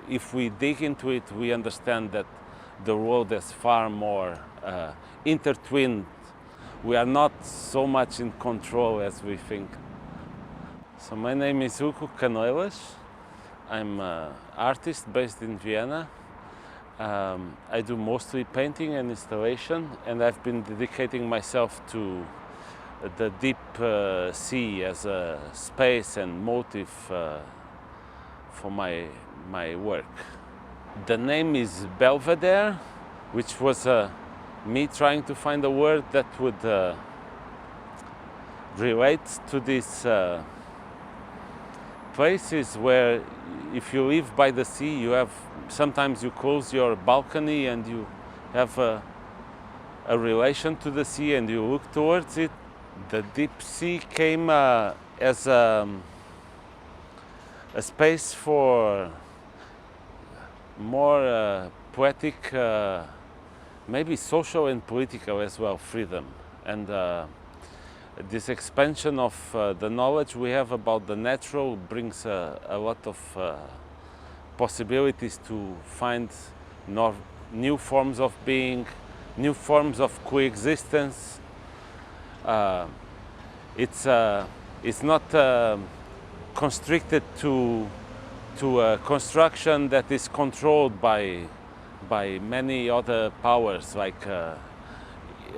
if we dig into it, we understand that the world is far more intertwined. We are not so much in control as we think. So my name is Hugo Canoilas. I'm an artist based in Vienna. I do mostly painting and installation, and I've been dedicating myself to the deep sea as a space and motive for my work. The name is Belvedere, which was me trying to find a word that would relate to these places where if you live by the sea, you have sometimes you close your balcony and you have a relation to the sea and you look towards it. The deep sea came as a space for more poetic, maybe social and political as well, freedom. And this expansion of the knowledge we have about the natural brings a lot of possibilities to find new forms of being, new forms of coexistence. It's not constricted to a construction that is controlled by many other powers like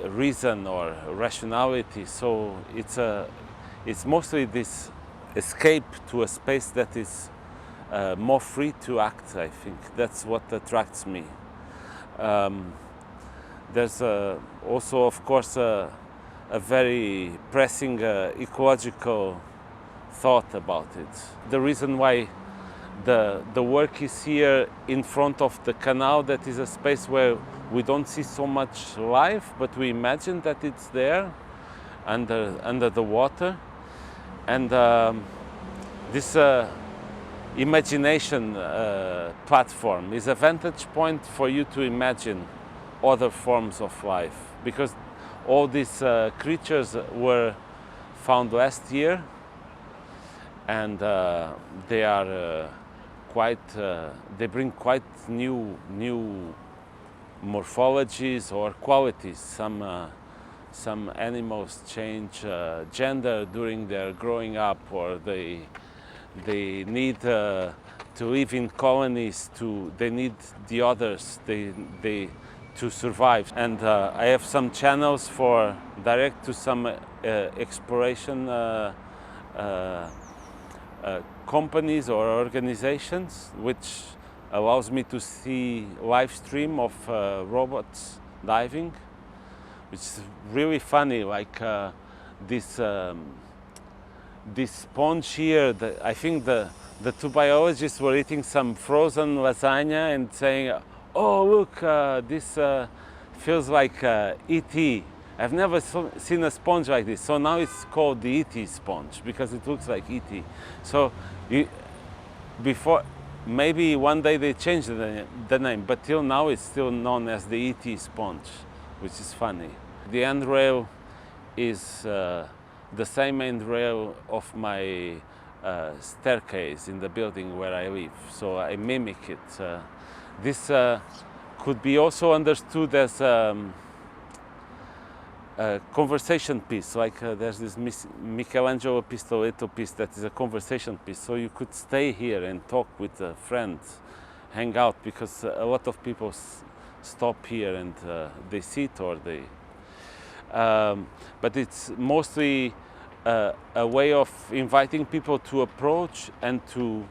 reason or rationality. So it's mostly this escape to a space that is more free to act. I think that's what attracts me. There's also, of course, a very pressing ecological thought about it. The reason why the work is here in front of the canal, that is a space where we don't see so much life, but we imagine that it's there under the water. And this imagination platform is a vantage point for you to imagine other forms of life, because all these creatures were found last year, and they are they bring quite new morphologies or qualities. Some animals change gender during their growing up, or they need to live in colonies. They need the others. To survive. And I have some channels for direct to some exploration companies or organizations, which allows me to see live stream of robots diving, which is really funny. Like this sponge here. I think the two biologists were eating some frozen lasagna and saying, "Oh, look, this feels like E.T. I've never seen a sponge like this." So now it's called the E.T. sponge because it looks like E.T. So before, maybe one day they changed the name, but till now it's still known as the E.T. sponge, which is funny. The handrail is the same handrail of my staircase in the building where I live, so I mimic it. This could be also understood as a conversation piece, like there's this Michelangelo Pistoletto piece that is a conversation piece, so you could stay here and talk with a friend, hang out, because a lot of people stop here and they sit or they... but it's mostly a way of inviting people to approach and to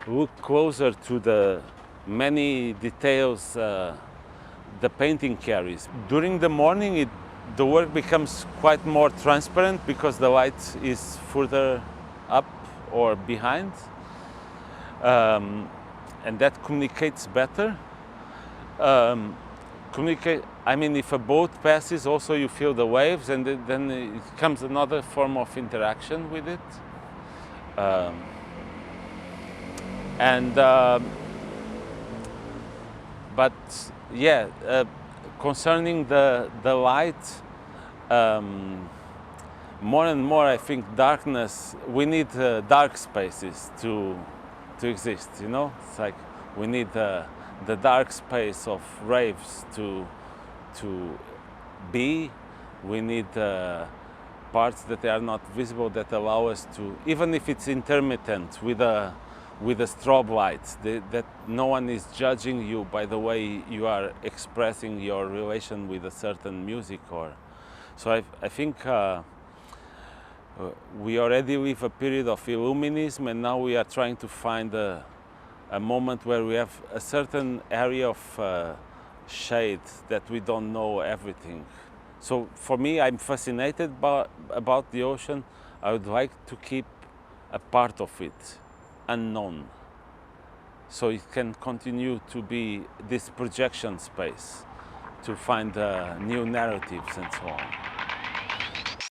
look closer to the many details the painting carries. During the morning, the work becomes quite more transparent because the light is further up or behind, and that communicates better. I mean, if a boat passes, also you feel the waves, and then it becomes another form of interaction with it. But yeah, concerning the light, more and more I think darkness, we need dark spaces to exist, you know? It's like We need the dark space of raves to be. We need parts that are not visible that allow us to, even if it's intermittent with a strobe light, that no one is judging you by the way you are expressing your relation with a certain music. So I think we already live a period of illuminism, and now we are trying to find a moment where we have a certain area of shade that we don't know everything. So for me, I'm fascinated about the ocean. I would like to keep a part of it unknown, so it can continue to be this projection space to find new narratives and so on.